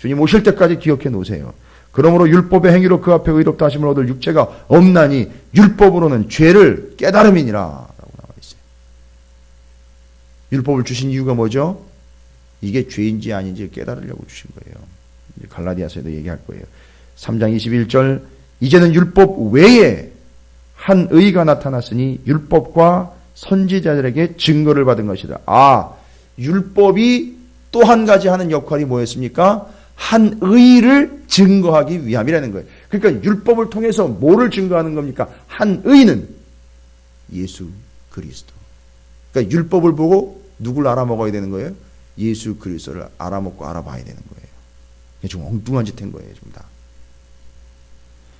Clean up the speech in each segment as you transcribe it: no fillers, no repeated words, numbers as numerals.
주님 오실 때까지 기억해 놓으세요. 그러므로 율법의 행위로 그 앞에 의롭다 하심을 얻을 육체가 없나니 율법으로는 죄를 깨달음이니라 라고 나와 있어요. 율법을 주신 이유가 뭐죠? 이게 죄인지 아닌지 깨달으려고 주신 거예요. 갈라디아서에도 얘기할 거예요. 3장 21절 이제는 율법 외에 한 의가 나타났으니 율법과 선지자들에게 증거를 받은 것이다. 율법이 또 한 가지 하는 역할이 뭐였습니까? 한 의를 증거하기 위함이라는 거예요. 그러니까 율법을 통해서 뭐를 증거하는 겁니까? 한 의는 예수 그리스도. 그러니까 율법을 보고 누굴 알아먹어야 되는 거예요? 예수 그리스도를 알아먹고 알아봐야 되는 거예요. 이게 좀 엉뚱한 짓 한 거예요. 좀 다.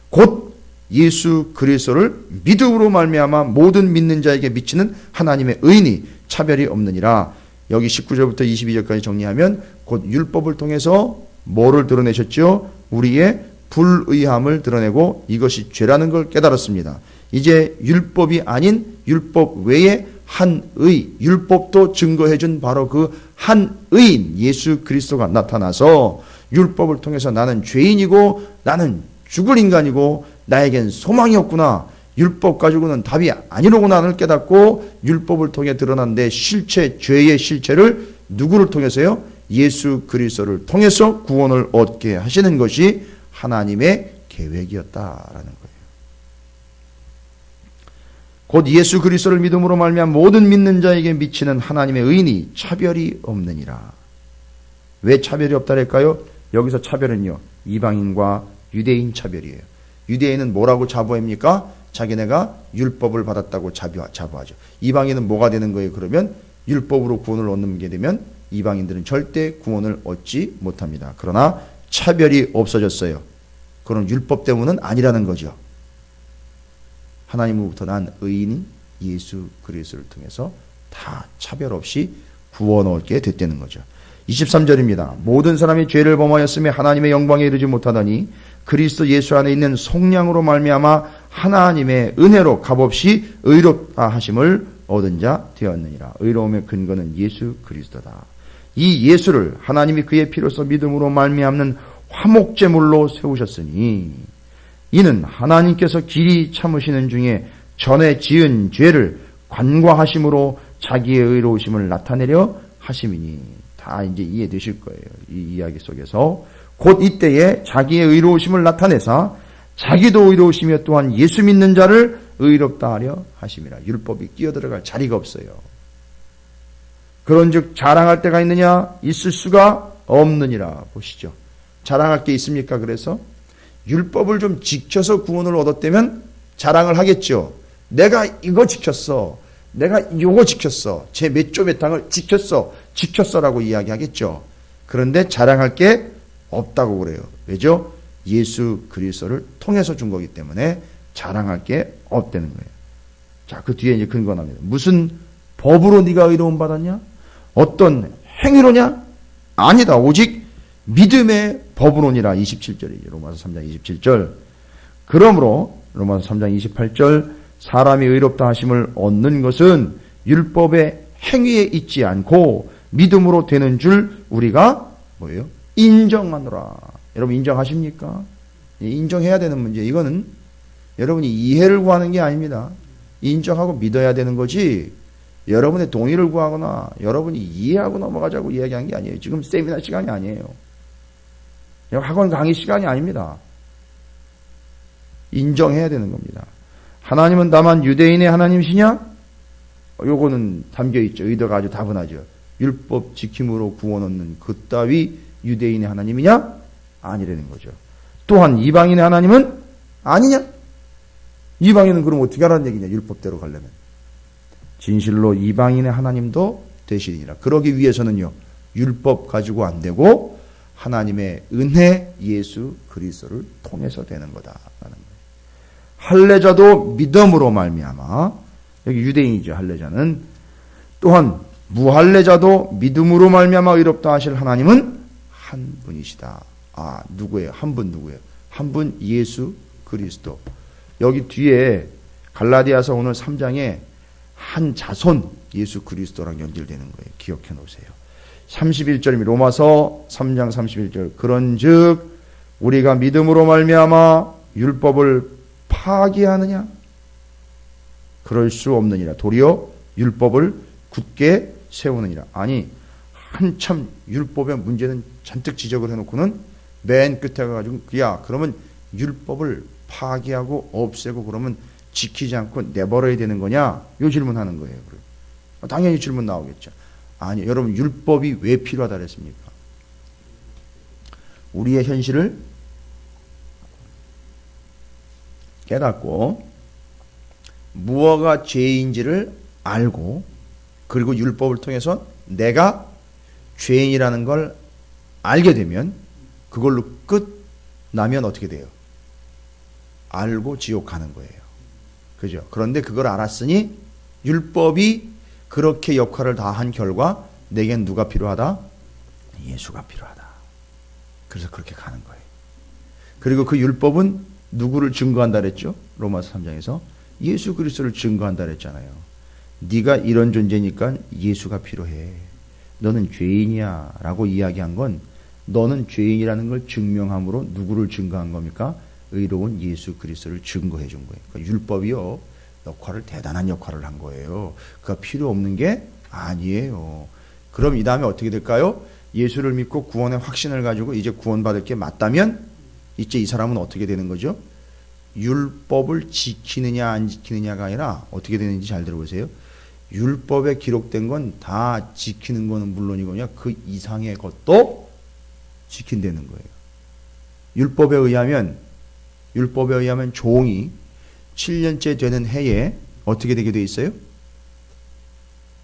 곧 예수 그리스도를 믿음으로 말미암아 모든 믿는 자에게 미치는 하나님의 의인이 차별이 없느니라. 여기 19절부터 22절까지 정리하면 곧 율법을 통해서 뭐를 드러내셨죠? 우리의 불의함을 드러내고 이것이 죄라는 걸 깨달았습니다. 이제 율법이 아닌 율법 외에 한 의, 율법도 증거해준 바로 그 한 의인 예수 그리스도가 나타나서 율법을 통해서 나는 죄인이고 나는 죽을 인간이고 나에겐 소망이 없구나. 율법 가지고는 답이 아니로구나를 깨닫고 율법을 통해 드러난 내 실체, 죄의 실체를 누구를 통해서요? 예수 그리스도를 통해서 구원을 얻게 하시는 것이 하나님의 계획이었다라는 거예요. 곧 예수 그리스도를 믿음으로 말미암아 모든 믿는 자에게 미치는 하나님의 의인이 차별이 없느니라. 왜 차별이 없다랄까요? 여기서 차별은요, 이방인과 유대인 차별이에요. 유대인은 뭐라고 자부합니까? 자기네가 율법을 받았다고 자부하죠. 이방인은 뭐가 되는 거예요? 그러면 율법으로 구원을 얻는 게 되면 이방인들은 절대 구원을 얻지 못합니다. 그러나 차별이 없어졌어요. 그건 율법 때문은 아니라는 거죠. 하나님으로부터 난 의인인 예수 그리스도를 통해서 다 차별 없이 구원 얻게 됐다는 거죠. 23절입니다. 모든 사람이 죄를 범하였으며 하나님의 영광에 이르지 못하더니 그리스도 예수 안에 있는 속량으로 말미암아 하나님의 은혜로 값없이 의롭다 하심을 얻은 자 되었느니라. 의로움의 근거는 예수 그리스도다. 이 예수를 하나님이 그의 피로서 믿음으로 말미암는 화목제물로 세우셨으니 이는 하나님께서 길이 참으시는 중에 전에 지은 죄를 관과하심으로 자기의 의로우심을 나타내려 하심이니. 다 이제 이해되실 거예요. 이 이야기 속에서 곧 이때에 자기의 의로우심을 나타내사 자기도 의로우시며 또한 예수 믿는 자를 의롭다 하려 하심이라. 율법이 끼어들어갈 자리가 없어요. 그런즉 자랑할 때가 있느냐? 있을 수가 없느니라. 보시죠. 자랑할 게 있습니까? 그래서 율법을 좀 지켜서 구원을 얻었다면 자랑을 하겠죠. 내가 이거 지켰어. 내가 이거 지켰어. 제 몇 조 몇 항을 지켰어라고 이야기하겠죠. 그런데 자랑할 게 없다고 그래요. 왜죠? 예수 그리스도를 통해서 준 거기 때문에 자랑할 게 없다는 거예요. 자, 그 뒤에 이제 근거 나옵니다. 무슨 법으로 네가 의로움 받았냐? 어떤 행위로냐? 아니다. 오직 믿음의 법으로니라. 27절이죠. 로마서 3장 27절. 그러므로 로마서 3장 28절 사람이 의롭다 하심을 얻는 것은 율법의 행위에 있지 않고 믿음으로 되는 줄 우리가 뭐예요? 인정하노라. 여러분 인정하십니까? 인정해야 되는 문제. 이거는 여러분이 이해를 구하는 게 아닙니다. 인정하고 믿어야 되는 거지 여러분의 동의를 구하거나 여러분이 이해하고 넘어가자고 이야기한 게 아니에요. 지금 세미나 시간이 아니에요. 학원 강의 시간이 아닙니다. 인정해야 되는 겁니다. 하나님은 다만 유대인의 하나님이시냐? 요거는 담겨있죠. 의도가 아주 다분하죠. 율법 지킴으로 구원 얻는 그따위 유대인의 하나님이냐? 아니라는 거죠. 또한 이방인의 하나님은 아니냐? 이방인은 그럼 어떻게 하라는 얘기냐? 율법대로 가려면. 진실로 이방인의 하나님도 되시리니라. 그러기 위해서는요. 율법 가지고 안 되고 하나님의 은혜 예수 그리스도를 통해서 되는 거다라는 거예요. 할례자도 믿음으로 말미암아 여기 유대인이죠. 할례자는 또한 무할례자도 믿음으로 말미암아 의롭다 하실 하나님은 한 분이시다. 아, 누구예요? 한 분 누구예요? 한 분 예수 그리스도. 여기 뒤에 갈라디아서 오늘 3장에 한 자손 예수 그리스도랑 연결되는 거예요. 기억해 놓으세요. 31절입니다. 로마서 3장 31절. 그런즉 우리가 믿음으로 말미암아 율법을 파기하느냐? 그럴 수 없느니라. 도리어 율법을 굳게 세우느니라. 아니, 한참 율법의 문제는 잔뜩 지적을 해놓고는 맨 끝에 가가지고 야, 그러면 율법을 파기하고 없애고 그러면 지키지 않고 내버려야 되는 거냐? 이 질문하는 거예요. 당연히 질문 나오겠죠. 아니, 여러분 율법이 왜 필요하다 그랬습니까? 우리의 현실을 깨닫고 무엇가 죄인지를 알고 그리고 율법을 통해서 내가 죄인이라는 걸 알게 되면 그걸로 끝나면 어떻게 돼요? 알고 지옥 가는 거예요. 그죠? 그런데 그걸 알았으니 율법이 그렇게 역할을 다한 결과 내겐 누가 필요하다? 예수가 필요하다. 그래서 그렇게 가는 거예요. 그리고 그 율법은 누구를 증거한다 그랬죠? 로마서 3장에서 예수 그리스도를 증거한다 그랬잖아요. 네가 이런 존재니까 예수가 필요해. 너는 죄인이야 라고 이야기한 건 너는 죄인이라는 걸 증명함으로 누구를 증거한 겁니까? 의로운 예수 그리스도를 증거해 준 거예요. 그러니까 율법이요, 대단한 역할을 한 거예요. 그가 필요 없는 게 아니에요. 그럼 이 다음에 어떻게 될까요? 예수를 믿고 구원의 확신을 가지고 이제 구원받을 게 맞다면 이제 이 사람은 어떻게 되는 거죠? 율법을 지키느냐 안 지키느냐가 아니라 어떻게 되는지 잘 들어보세요. 율법에 기록된 건 다 지키는 거는 물론이거든요. 그 이상의 것도 지킨다는 거예요. 율법에 의하면 종이 7년째 되는 해에 어떻게 되게 돼 있어요?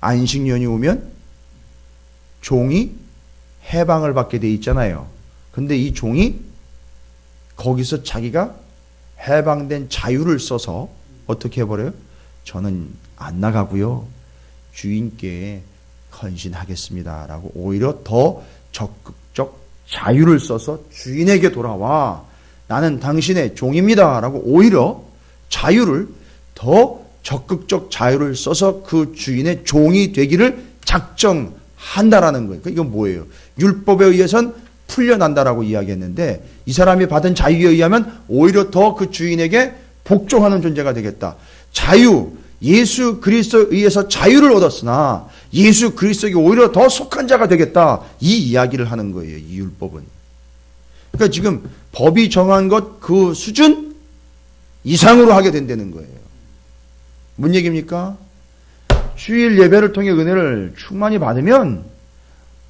안식년이 오면 종이 해방을 받게 돼 있잖아요. 근데 이 종이 거기서 자기가 해방된 자유를 써서 어떻게 해버려요? 저는 안 나가고요. 주인께 헌신하겠습니다. 라고 오히려 더 적극적 자유를 써서 주인에게 돌아와. 나는 당신의 종입니다. 라고 오히려 자유를 더 적극적 자유를 써서 그 주인의 종이 되기를 작정한다라는 거예요. 이건 뭐예요? 율법에 의해선 풀려난다라고 이야기했는데 이 사람이 받은 자유에 의하면 오히려 더 그 주인에게 복종하는 존재가 되겠다. 자유, 예수 그리스도에 의해서 자유를 얻었으나 예수 그리스도에게 오히려 더 속한 자가 되겠다. 이 이야기를 하는 거예요. 이 율법은. 그러니까 지금 법이 정한 것 그 수준 이상으로 하게 된다는 거예요. 뭔 얘기입니까? 주일 예배를 통해 은혜를 충만히 받으면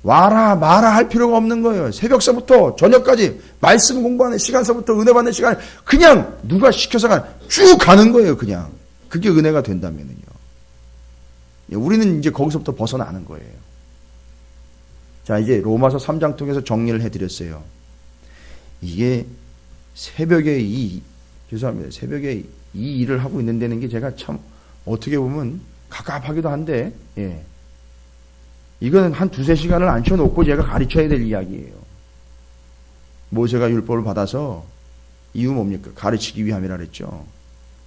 와라 마라 할 필요가 없는 거예요. 새벽서부터 저녁까지 말씀 공부하는 시간서부터 은혜 받는 시간에 그냥 누가 시켜서 쭉 가는 거예요. 그냥. 그게 은혜가 된다면요. 우리는 이제 거기서부터 벗어나는 거예요. 자, 이제 로마서 3장 통해서 정리를 해드렸어요. 이게 새벽에 죄송합니다. 새벽에 이 일을 하고 있는다는 게 제가 참 어떻게 보면 갑갑하기도 한데, 예. 이거는 한 두세 시간을 앉혀놓고 제가 가르쳐야 될 이야기예요. 모세가 율법을 받아서 이유 뭡니까? 가르치기 위함이라 그랬죠.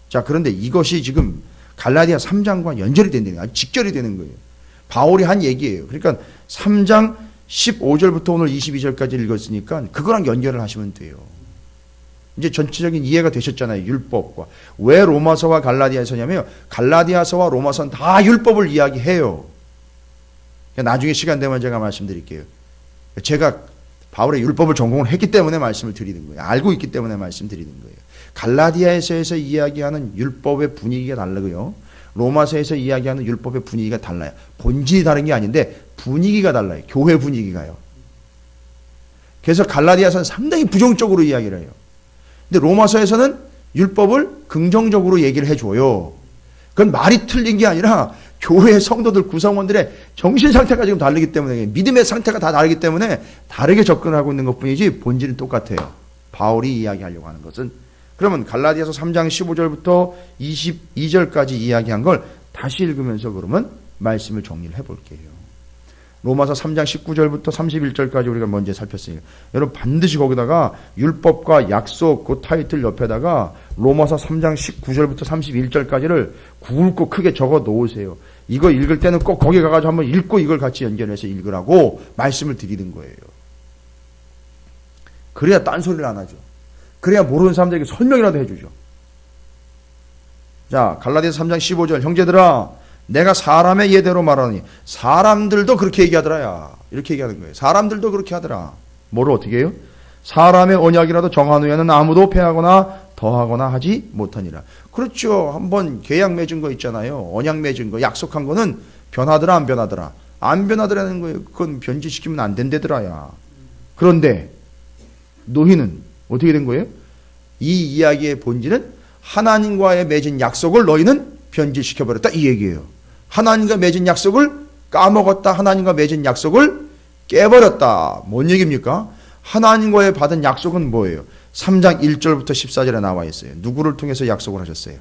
자, 그런데 이것이 지금 갈라디아 3장과 연결이 된다는 거예요. 직결이 되는 거예요. 바울이 한 얘기예요. 그러니까 3장 15절부터 오늘 22절까지 읽었으니까 그거랑 연결을 하시면 돼요. 이제 전체적인 이해가 되셨잖아요. 율법과. 왜 로마서와 갈라디아서냐면 갈라디아서와 로마서는 다 율법을 이야기해요. 나중에 시간 되면 제가 말씀드릴게요. 제가 바울의 율법을 전공을 했기 때문에 말씀을 드리는 거예요. 알고 있기 때문에 말씀드리는 거예요. 갈라디아서에서 이야기하는 율법의 분위기가 다르고요. 로마서에서 이야기하는 율법의 분위기가 달라요. 본질이 다른 게 아닌데 분위기가 달라요. 교회 분위기가요. 그래서 갈라디아서는 상당히 부정적으로 이야기를 해요. 근데 로마서에서는 율법을 긍정적으로 얘기를 해줘요. 그건 말이 틀린 게 아니라 교회 성도들 구성원들의 정신 상태가 지금 다르기 때문에 믿음의 상태가 다 다르기 때문에 다르게 접근하고 있는 것뿐이지 본질은 똑같아요. 바울이 이야기하려고 하는 것은. 그러면 갈라디아서 3장 15절부터 22절까지 이야기한 걸 다시 읽으면서 그러면 말씀을 정리를 해볼게요. 로마서 3장 19절부터 31절까지 우리가 먼저 살폈으니까 여러분 반드시 거기다가 율법과 약속 그 타이틀 옆에다가 로마서 3장 19절부터 31절까지를 굵고 크게 적어 놓으세요. 이거 읽을 때는 꼭 거기 가가지고 한번 읽고 이걸 같이 연결해서 읽으라고 말씀을 드리는 거예요. 그래야 딴소리를 안 하죠. 그래야 모르는 사람들에게 설명이라도 해주죠. 자, 갈라디아서 3장 15절. 형제들아, 내가 사람의 예대로 말하니 사람들도 그렇게 얘기하더라야. 이렇게 얘기하는 거예요. 사람들도 그렇게 하더라. 뭐를 어떻게 해요? 사람의 언약이라도 정한 후에는 아무도 패하거나 더하거나 하지 못하니라. 그렇죠. 한번 계약 맺은 거 있잖아요. 언약 맺은 거, 약속한 거는 변하더라 안 변하더라. 안 변하더라는 거예요. 그건 변질시키면 안 된대더라야. 그런데 너희는 어떻게 된 거예요? 이 이야기의 본질은 하나님과의 맺은 약속을 너희는 변질시켜버렸다 이 얘기예요. 하나님과 맺은 약속을 까먹었다. 하나님과 맺은 약속을 깨버렸다. 뭔 얘기입니까? 하나님과의 받은 약속은 뭐예요? 3장 1절부터 14절에 나와 있어요. 누구를 통해서 약속을 하셨어요?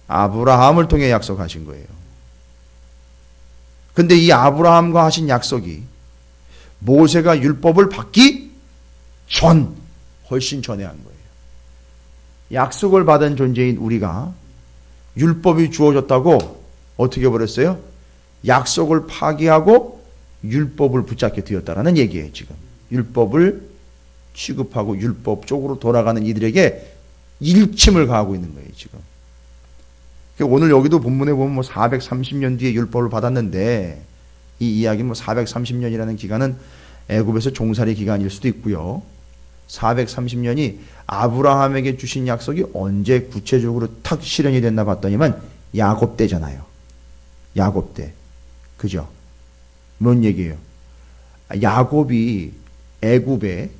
아브라함을 통해 약속하신 거예요. 근데 이 아브라함과 하신 약속이 모세가 율법을 받기 전, 훨씬 전에 한 거예요. 약속을 받은 존재인 우리가 율법이 주어졌다고 어떻게 해버렸어요? 약속을 파기하고 율법을 붙잡게 되었다라는 얘기예요. 지금 율법을 취급하고 율법 쪽으로 돌아가는 이들에게 일침을 가하고 있는 거예요. 지금 오늘 여기도 본문에 보면 뭐 430년 뒤에 율법을 받았는데 이 이야기 뭐 430년이라는 기간은 애굽에서 종살이 기간일 수도 있고요. 430년이 아브라함에게 주신 약속이 언제 구체적으로 탁 실현이 됐나 봤더니만 야곱 때잖아요. 야곱 때. 그죠? 뭔 얘기예요? 야곱이 애굽의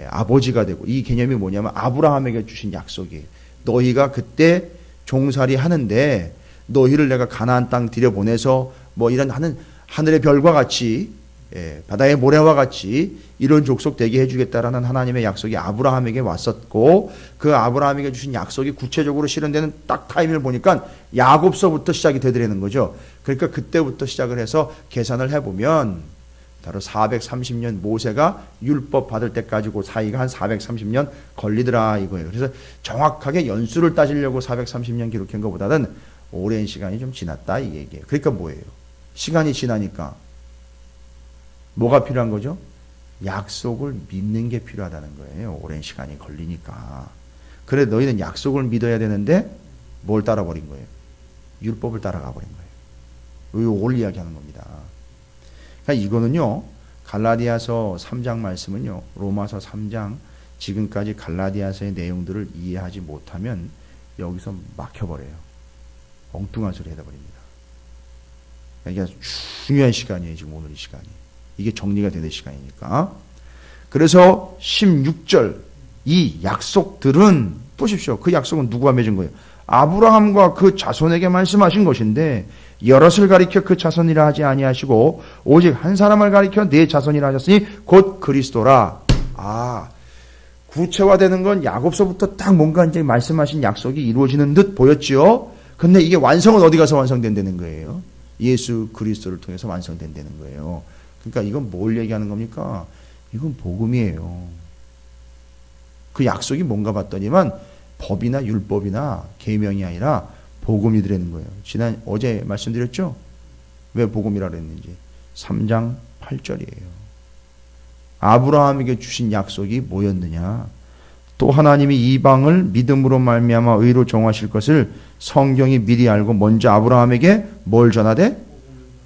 아버지가 되고, 이 개념이 뭐냐면 아브라함에게 주신 약속이에요. 너희가 그때 종살이 하는데 너희를 내가 가나안 땅 들여보내서 뭐 이런 하늘의 별과 같이 바다의 모래와 같이 이런 족속 되게 해주겠다라는 하나님의 약속이 아브라함에게 왔었고, 그 아브라함에게 주신 약속이 구체적으로 실현되는 딱 타임을 보니까 야곱서부터 시작이 되더라는 거죠. 그러니까 그때부터 시작을 해서 계산을 해보면 바로 430년 모세가 율법 받을 때까지 그 사이가 한 430년 걸리더라 이거예요. 그래서 정확하게 연수를 따지려고 430년 기록한 것보다는 오랜 시간이 좀 지났다 이 얘기예요. 그러니까 뭐예요? 시간이 지나니까 뭐가 필요한 거죠? 약속을 믿는 게 필요하다는 거예요. 오랜 시간이 걸리니까. 그래 너희는 약속을 믿어야 되는데 뭘 따라버린 거예요? 율법을 따라가 버린 거예요. 이걸 이야기하는 겁니다. 그러니까 이거는요, 갈라디아서 3장 말씀은요, 로마서 3장 지금까지 갈라디아서의 내용들을 이해하지 못하면 여기서 막혀버려요. 엉뚱한 소리 해버립니다. 그러니까 중요한 시간이에요. 지금 오늘 이 시간이. 이게 정리가 되는 시간이니까. 그래서 16절 이 약속들은 보십시오. 그 약속은 누구와 맺은 거예요? 아브라함과 그 자손에게 말씀하신 것인데 여럿을 가리켜 그 자손이라 하지 아니하시고 오직 한 사람을 가리켜 네 자손이라 하셨으니 곧 그리스도라. 구체화되는 건 야곱서부터 딱 뭔가 이제 말씀하신 약속이 이루어지는 듯 보였지요. 근데 이게 완성은 어디 가서 완성된다는 거예요? 예수 그리스도를 통해서 완성된다는 거예요. 그러니까 이건 뭘 얘기하는 겁니까? 이건 복음이에요. 그 약속이 뭔가 봤더니만 법이나 율법이나 계명이 아니라 복음이더라는 거예요. 어제 말씀드렸죠? 왜 복음이라 그랬는지. 3장 8절이에요. 아브라함에게 주신 약속이 뭐였느냐? 또 하나님이 이방을 믿음으로 말미암아 의로 정하실 것을 성경이 미리 알고 먼저 아브라함에게 뭘 전하되?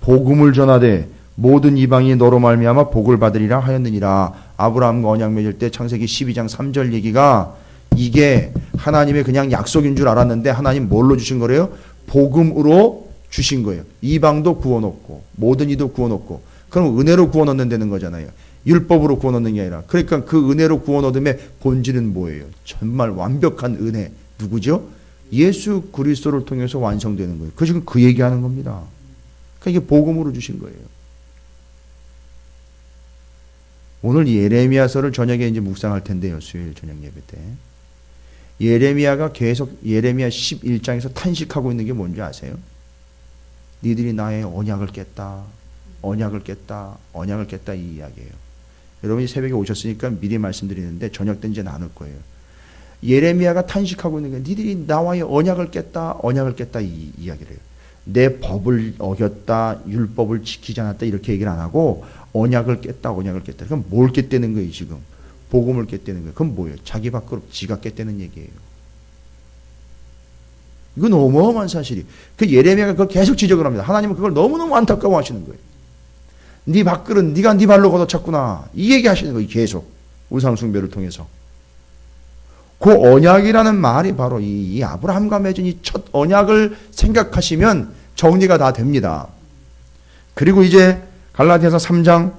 복음을 전하되 모든 이방이 너로 말미암아 복을 받으리라 하였느니라. 아브라함과 언약 맺을 때 창세기 12장 3절 얘기가 이게 하나님의 그냥 약속인 줄 알았는데 하나님 뭘로 주신 거래요? 복음으로 주신 거예요. 이방도 구원없고 모든 이도 구원없고. 그럼 은혜로 구원 얻는다는 거잖아요. 율법으로 구원 얻는 게 아니라. 그러니까 그 은혜로 구원 얻음의 본질은 뭐예요? 정말 완벽한 은혜. 누구죠? 예수 그리스도를 통해서 완성되는 거예요. 그 지금 그 얘기하는 겁니다. 그러니까 이게 복음으로 주신 거예요. 오늘 예레미야서를 저녁에 이제 묵상할 텐데요. 수요일 저녁 예배 때. 예레미야가 계속 예레미야 11장에서 탄식하고 있는 게 뭔지 아세요? 니들이 나의 언약을 깼다. 언약을 깼다. 언약을 깼다 이 이야기예요. 여러분이 새벽에 오셨으니까 미리 말씀드리는데 저녁 때 이제 나눌 거예요. 예레미야가 탄식하고 있는 게 니들이 나와의 언약을 깼다. 언약을 깼다 이 이야기를 해요. 내 법을 어겼다, 율법을 지키지 않았다 이렇게 얘기를 안 하고 언약을 깼다, 언약을 깼다. 그럼 뭘 깼다는 거예요 지금? 복음을 깼다는 거예요. 그럼 뭐예요? 자기 밖으로 지가 깼다는 얘기예요. 이건 어마어마한 사실이. 그 예레미야가 그걸 계속 지적을 합니다. 하나님은 그걸 너무너무 안타까워하시는 거예요. 네 밥그릇 네가 네 발로 걷어찼구나. 이 얘기 하시는 거예요. 계속 우상 숭배를 통해서. 그 언약이라는 말이 바로 이 아브라함과 맺은 이 첫 언약을 생각하시면 정리가 다 됩니다. 그리고 이제 갈라디아서 3장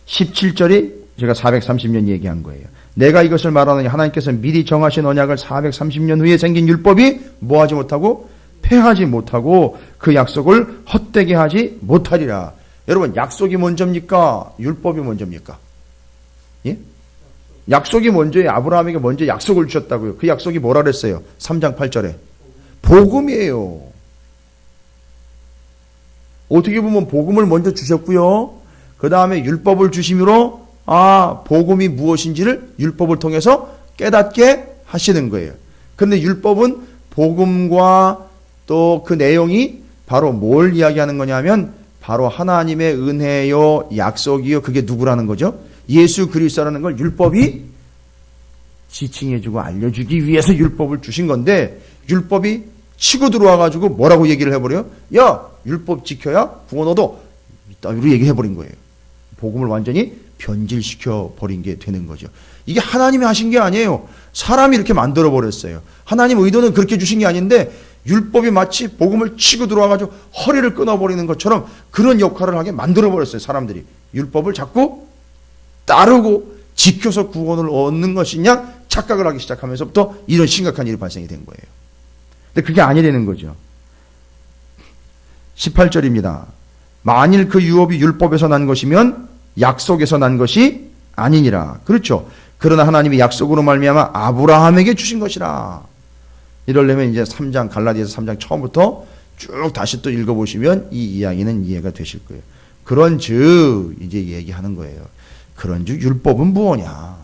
17절이 제가 430년 얘기한 거예요. 내가 이것을 말하느니 하나님께서 미리 정하신 언약을 430년 후에 생긴 율법이 뭐하지 못하고 폐하지 못하고 그 약속을 헛되게 하지 못하리라. 여러분 약속이 먼저입니까? 율법이 먼저입니까? 예? 약속이 먼저예요. 아브라함에게 먼저 약속을 주셨다고요. 그 약속이 뭐라 그랬어요? 3장 8절에 복음이에요. 어떻게 보면 복음을 먼저 주셨고요. 그 다음에 율법을 주심으로 복음이 무엇인지를 율법을 통해서 깨닫게 하시는 거예요. 그런데 율법은 복음과 또 그 내용이 바로 뭘 이야기하는 거냐면 바로 하나님의 은혜요, 약속이요. 그게 누구라는 거죠? 예수 그리스도라는 걸 율법이 지칭해주고 알려주기 위해서 율법을 주신 건데 율법이 치고 들어와가지고 뭐라고 얘기를 해버려요? 야, 율법 지켜야 구원 얻어. 이따위로 얘기해버린 거예요. 복음을 완전히 변질시켜 버린 게 되는 거죠. 이게 하나님이 하신 게 아니에요. 사람이 이렇게 만들어 버렸어요. 하나님 의도는 그렇게 주신 게 아닌데 율법이 마치 복음을 치고 들어와가지고 허리를 끊어버리는 것처럼 그런 역할을 하게 만들어 버렸어요. 사람들이 율법을 자꾸 따르고 지켜서 구원을 얻는 것이냐 착각을 하기 시작하면서부터 이런 심각한 일이 발생이 된 거예요. 근데 그게 아니라는 거죠. 18절입니다. 만일 그 유업이 율법에서 난 것이면 약속에서 난 것이 아니니라. 그렇죠. 그러나 하나님이 약속으로 말미암아 아브라함에게 주신 것이라. 이러려면 이제 3장 갈라디아서 3장 처음부터 쭉 다시 또 읽어보시면 이 이야기는 이해가 되실 거예요. 그런즉 이제 얘기하는 거예요. 그런즉 율법은 무엇냐?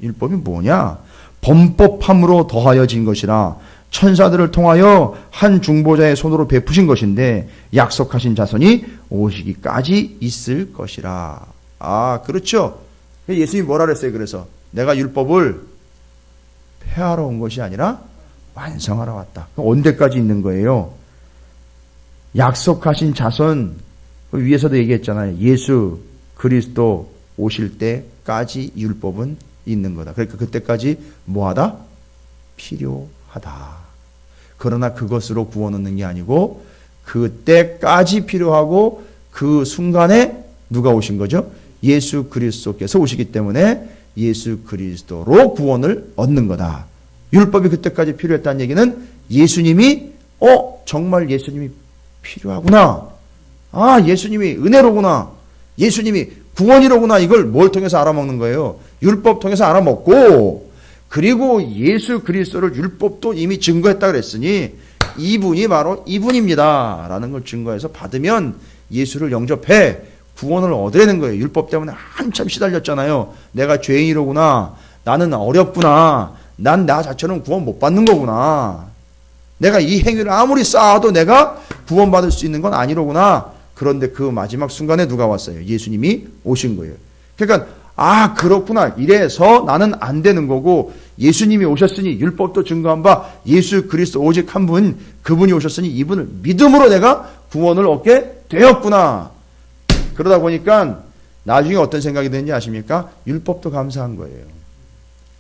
율법이 뭐냐? 범법함으로 더하여진 것이라 천사들을 통하여 한 중보자의 손으로 베푸신 것인데 약속하신 자손이 오시기까지 있을 것이라. 그렇죠. 예수님이 뭐라 그랬어요? 그래서 내가 율법을 폐하러 온 것이 아니라 완성하러 왔다. 언제까지 있는 거예요? 약속하신 자손, 위에서도 얘기했잖아요. 예수 그리스도 오실 때까지 율법은 있는 거다. 그러니까 그때까지 뭐하다? 필요하다. 그러나 그것으로 구원 얻는 게 아니고 그때까지 필요하고 그 순간에 누가 오신 거죠? 예수 그리스도께서 오시기 때문에 예수 그리스도로 구원을 얻는 거다. 율법이 그때까지 필요했다는 얘기는 예수님이 정말 예수님이 필요하구나. 예수님이 은혜로구나. 예수님이 구원이로구나. 이걸 뭘 통해서 알아먹는 거예요? 율법 통해서 알아먹고 그리고 예수 그리스도를 율법도 이미 증거했다 그랬으니 이분이 바로 이분입니다. 라는 걸 증거해서 받으면 예수를 영접해 구원을 얻으려는 거예요. 율법 때문에 한참 시달렸잖아요. 내가 죄인이로구나. 나는 어렵구나. 난 나 자체는 구원 못 받는 거구나. 내가 이 행위를 아무리 쌓아도 내가 구원받을 수 있는 건 아니로구나. 그런데 그 마지막 순간에 누가 왔어요? 예수님이 오신 거예요. 그러니까 그렇구나. 이래서 나는 안 되는 거고 예수님이 오셨으니 율법도 증거한 바 예수 그리스도 오직 한 분 그분이 오셨으니 이분을 믿음으로 내가 구원을 얻게 되었구나. 그러다 보니까 나중에 어떤 생각이 드는지 아십니까? 율법도 감사한 거예요.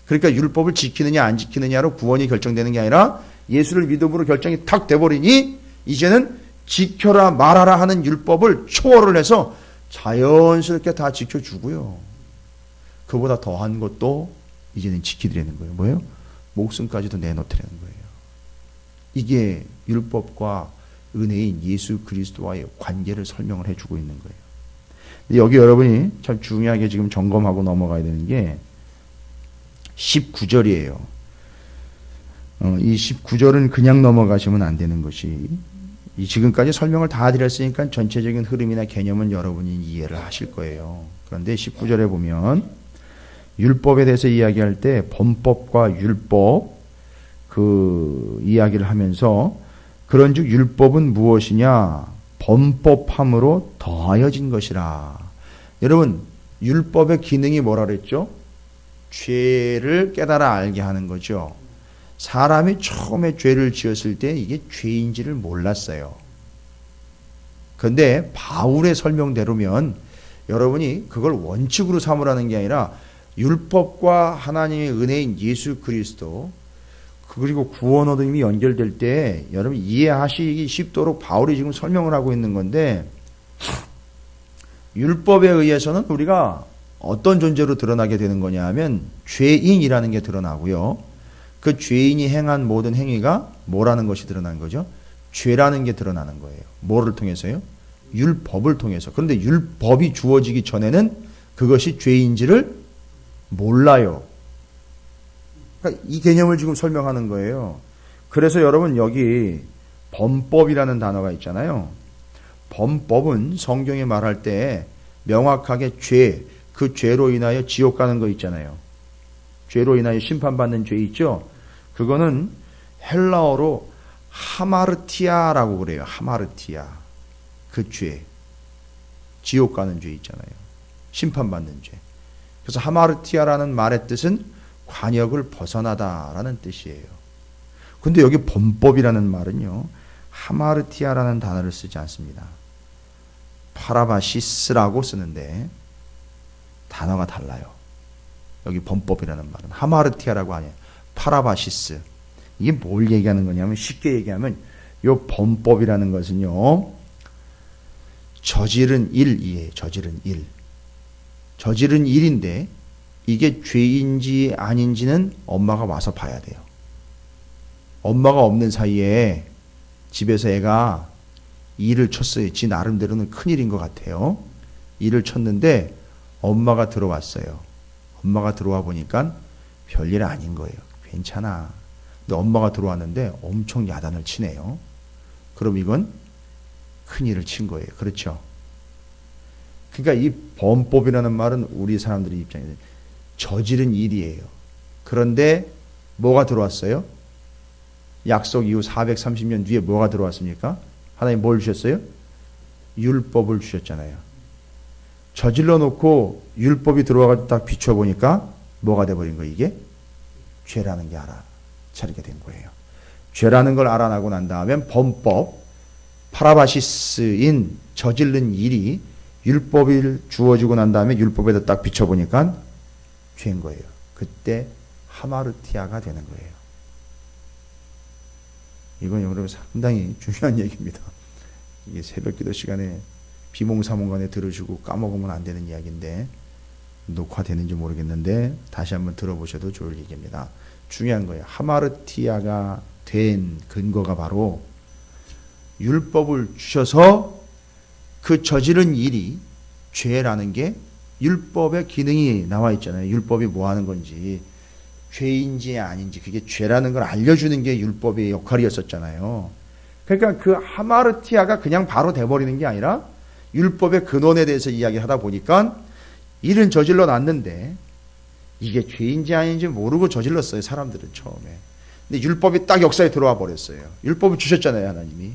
그러니까 율법을 지키느냐 안 지키느냐로 구원이 결정되는 게 아니라 예수를 믿음으로 결정이 탁 돼버리니 이제는 지켜라 말하라 하는 율법을 초월을 해서 자연스럽게 다 지켜주고요. 그보다 더한 것도 이제는 지키려는 거예요. 뭐예요? 목숨까지도 내놓으려는 거예요. 이게 율법과 은혜인 예수 그리스도와의 관계를 설명을 해주고 있는 거예요. 여기 여러분이 참 중요하게 지금 점검하고 넘어가야 되는 게 19절이에요. 이 19절은 그냥 넘어가시면 안 되는 것이 지금까지 설명을 다 드렸으니까 전체적인 흐름이나 개념은 여러분이 이해를 하실 거예요. 그런데 19절에 보면 율법에 대해서 이야기할 때 범법과 율법 그 이야기를 하면서 그런즉 율법은 무엇이냐? 범법함으로 더하여진 것이라. 여러분, 율법의 기능이 뭐라 그랬죠? 죄를 깨달아 알게 하는 거죠. 사람이 처음에 죄를 지었을 때 이게 죄인지를 몰랐어요. 그런데 바울의 설명대로면 여러분이 그걸 원칙으로 삼으라는 게 아니라 율법과 하나님의 은혜인 예수 그리스도 그리고 구원 얻음이 연결될 때 여러분 이해하시기 쉽도록 바울이 지금 설명을 하고 있는 건데, 율법에 의해서는 우리가 어떤 존재로 드러나게 되는 거냐 하면 죄인이라는 게 드러나고요. 그 죄인이 행한 모든 행위가 뭐라는 것이 드러나는 거죠? 죄라는 게 드러나는 거예요. 뭐를 통해서요? 율법을 통해서. 그런데 율법이 주어지기 전에는 그것이 죄인지를 몰라요. 그러니까 이 개념을 지금 설명하는 거예요. 그래서 여러분 여기 범법이라는 단어가 있잖아요. 범법은 성경에 말할 때 명확하게 죄, 그 죄로 인하여 지옥 가는 거 있잖아요. 죄로 인하여 심판받는 죄 있죠. 그거는 헬라어로 하마르티아라고 그래요. 하마르티아. 그 죄. 지옥 가는 죄 있잖아요. 심판받는 죄. 그래서 하마르티아라는 말의 뜻은 관역을 벗어나다라는 뜻이에요. 근데 여기 범법이라는 말은요, 하마르티아라는 단어를 쓰지 않습니다. 파라바시스라고 쓰는데 단어가 달라요. 여기 범법이라는 말은 하마르티아라고 아니에요. 파라바시스. 이게 뭘 얘기하는 거냐면, 쉽게 얘기하면 이 범법이라는 것은요, 저지른 일이에요. 저지른 일. 저지른 일인데 이게 죄인지 아닌지는 엄마가 와서 봐야 돼요. 엄마가 없는 사이에 집에서 애가 일을 쳤어요. 지 나름대로는 큰일인 것 같아요. 일을 쳤는데 엄마가 들어왔어요. 엄마가 들어와 보니까 별일 아닌 거예요. 괜찮아. 근데 엄마가 들어왔는데 엄청 야단을 치네요. 그럼 이건 큰일을 친 거예요. 그렇죠? 그러니까 이 범법이라는 말은 우리 사람들의 입장에서 저지른 일이에요. 그런데 뭐가 들어왔어요? 약속 이후 430년 뒤에 뭐가 들어왔습니까? 하나님 뭘 주셨어요? 율법을 주셨잖아요. 저질러 놓고 율법이 들어와서 딱 비춰보니까 뭐가 돼버린 거예요? 이게 죄라는 게 알아차리게 된 거예요. 죄라는 걸 알아나고 난 다음에 범법, 파라바시스인 저질른 일이 율법을 주어지고 난 다음에 율법에다 딱 비춰보니까 죄인 거예요. 그때 하마르티아가 되는 거예요. 이건 여러분 상당히 중요한 얘기입니다. 이게 새벽기도 시간에 비몽사몽간에 들으시고 까먹으면 안 되는 이야기인데, 녹화되는지 모르겠는데 다시 한번 들어보셔도 좋을 얘기입니다. 중요한 거예요. 하마르티아가 된 근거가 바로 율법을 주셔서 그 저지른 일이 죄라는 게 율법의 기능이 나와 있잖아요. 율법이 뭐 하는 건지, 죄인지 아닌지, 그게 죄라는 걸 알려주는 게 율법의 역할이었었잖아요. 그러니까 그 하마르티아가 그냥 바로 돼버리는 게 아니라 율법의 근원에 대해서 이야기하다 보니까 일은 저질러 놨는데 이게 죄인지 아닌지 모르고 저질렀어요. 사람들은 처음에. 근데 율법이 딱 역사에 들어와 버렸어요. 율법을 주셨잖아요. 하나님이.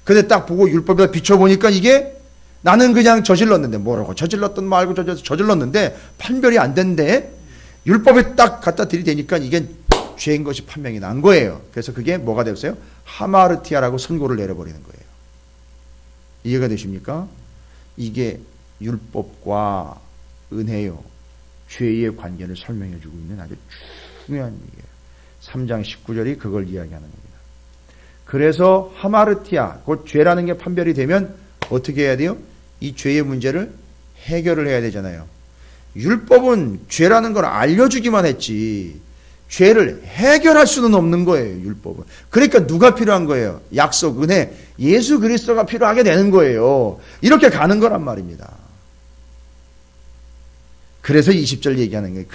근데 딱 보고 율법에다 비춰보니까 이게 나는 그냥 저질렀는데, 뭐라고 저질렀던 말고 저질렀는데 판별이 안 된대. 율법에 딱 갖다 들이대니까 이게 죄인 것이 판명이 난 거예요. 그래서 그게 뭐가 됐어요? 하마르티아라고 선고를 내려버리는 거예요. 이해가 되십니까? 이게 율법과 은혜요, 죄의 관계를 설명해 주고 있는 아주 중요한 얘기예요. 3장 19절이 그걸 이야기하는 겁니다. 그래서 하마르티아, 곧 죄라는 게 판별이 되면 어떻게 해야 돼요? 이 죄의 문제를 해결을 해야 되잖아요. 율법은 죄라는 걸 알려주기만 했지 죄를 해결할 수는 없는 거예요. 율법은. 그러니까 누가 필요한 거예요? 약속, 은혜, 예수 그리스도가 필요하게 되는 거예요. 이렇게 가는 거란 말입니다. 그래서 20절 얘기하는 거예요.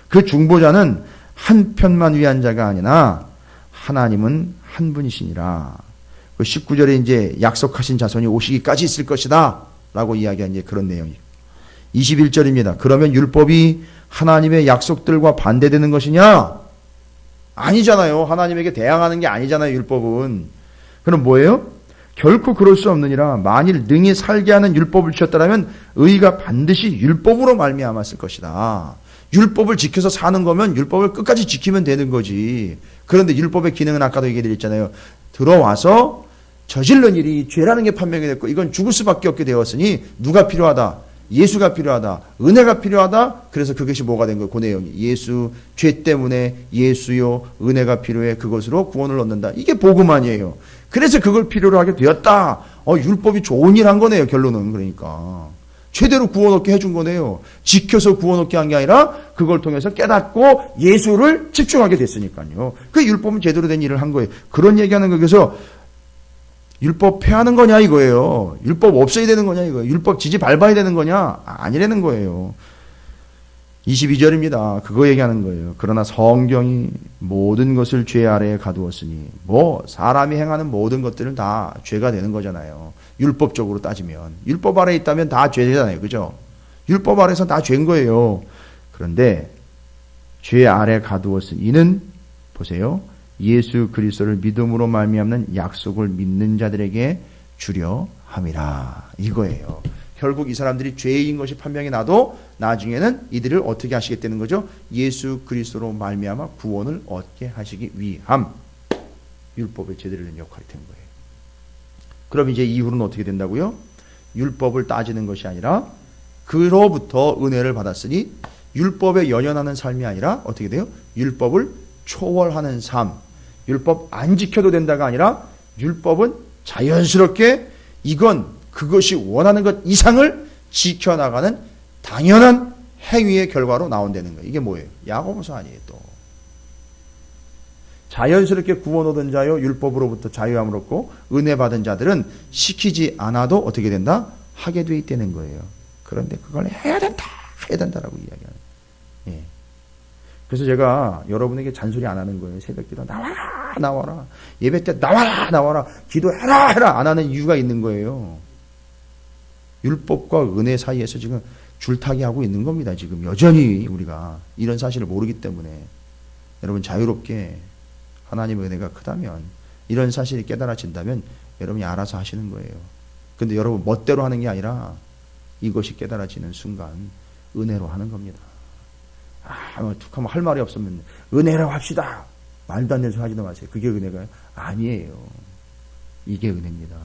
그 중보자는 한 편만 위한 자가 아니라 하나님은 한 분이시니라. 그 19절에 이제 약속하신 자손이 오시기까지 있을 것이다 라고 이야기한 이제 그런 내용이에요. 21절입니다. 그러면 율법이 하나님의 약속들과 반대되는 것이냐? 아니잖아요. 하나님에게 대항하는 게 아니잖아요. 율법은. 그럼 뭐예요? 결코 그럴 수 없느니라. 만일 능히 살게 하는 율법을 지켰더라면 의가 반드시 율법으로 말미암았을 것이다. 율법을 지켜서 사는 거면 율법을 끝까지 지키면 되는 거지. 그런데 율법의 기능은 아까도 얘기드렸잖아요. 들어와서 저질른 일이 죄라는 게 판명이 됐고 이건 죽을 수밖에 없게 되었으니 누가 필요하다? 예수가 필요하다. 은혜가 필요하다. 그래서 그것이 뭐가 된 거예요? 그 내용이. 예수, 죄 때문에 예수요, 은혜가 필요해. 그것으로 구원을 얻는다. 이게 복음 아니에요. 그래서 그걸 필요로 하게 되었다. 율법이 좋은 일 한 거네요. 결론은. 그러니까. 최대로 구원 얻게 해준 거네요. 지켜서 구원 얻게 한 게 아니라 그걸 통해서 깨닫고 예수를 집중하게 됐으니까요. 그 율법은 제대로 된 일을 한 거예요. 그런 얘기하는 거. 그래서 율법 폐하는 거냐 이거예요. 율법 없어야 되는 거냐 이거예요. 율법 지지 밟아야 되는 거냐? 아니라는 거예요. 22절입니다. 그거 얘기하는 거예요. 그러나 성경이 모든 것을 죄 아래에 가두었으니 사람이 행하는 모든 것들은 다 죄가 되는 거잖아요. 율법적으로 따지면. 율법 아래에 있다면 다 죄잖아요. 그죠? 율법 아래에서 다 죄인 거예요. 그런데 죄 아래에 가두었으니 이는 보세요. 예수 그리스도를 믿음으로 말미암는 약속을 믿는 자들에게 주려 함이라. 이거예요. 결국 이 사람들이 죄인 것이 판명이 나도 나중에는 이들을 어떻게 하시겠다는 거죠? 예수 그리스도로 말미암아 구원을 얻게 하시기 위함. 율법의 제대로 된 역할이 된 거예요. 그럼 이제 이후로는 어떻게 된다고요? 율법을 따지는 것이 아니라 그로부터 은혜를 받았으니 율법에 연연하는 삶이 아니라 어떻게 돼요? 율법을 초월하는 삶. 율법 안 지켜도 된다가 아니라 율법은 자연스럽게 그것이 원하는 것 이상을 지켜나가는 당연한 행위의 결과로 나온다는 거예요. 이게 뭐예요? 야고보서 아니에요. 또 자연스럽게 구원 얻은 자요 율법으로부터 자유함을 얻고 은혜 받은 자들은 시키지 않아도 어떻게 된다? 하게 돼 있다는 거예요. 그런데 그걸 해야 된다라고 이야기하는. 예. 그래서 제가 여러분에게 잔소리 안 하는 거예요. 새벽기도 나와라. 예배 때 나와라. 기도해라 안 하는 이유가 있는 거예요. 율법과 은혜 사이에서 지금 줄타기 하고 있는 겁니다. 지금 여전히 우리가 이런 사실을 모르기 때문에 여러분 자유롭게 하나님의 은혜가 크다면 이런 사실이 깨달아진다면 여러분이 알아서 하시는 거예요. 근데 여러분 멋대로 하는 게 아니라 이것이 깨달아지는 순간 은혜로 하는 겁니다. 툭 하면 할 말이 없으면 은혜라고 합시다. 말도 안 되는 소리 하지도 마세요. 그게 은혜가 아니에요. 이게 은혜입니다.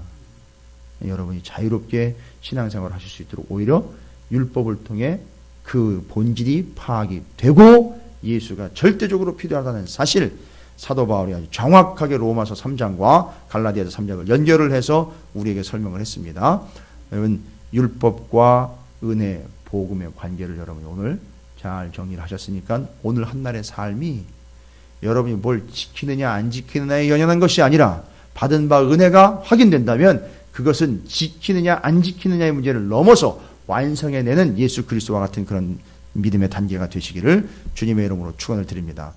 여러분이 자유롭게 신앙생활을 하실 수 있도록 오히려 율법을 통해 그 본질이 파악이 되고 예수가 절대적으로 필요하다는 사실 사도 바울이 아주 정확하게 로마서 3장과 갈라디아서 3장을 연결을 해서 우리에게 설명을 했습니다. 여러분 율법과 은혜, 복음의 관계를 여러분이 오늘 잘 정리를 하셨으니까 오늘 한날의 삶이 여러분이 뭘 지키느냐 안 지키느냐에 연연한 것이 아니라 받은 바 은혜가 확인된다면 그것은 지키느냐 안 지키느냐의 문제를 넘어서 완성해내는 예수 그리스도와 같은 그런 믿음의 단계가 되시기를 주님의 이름으로 축원을 드립니다.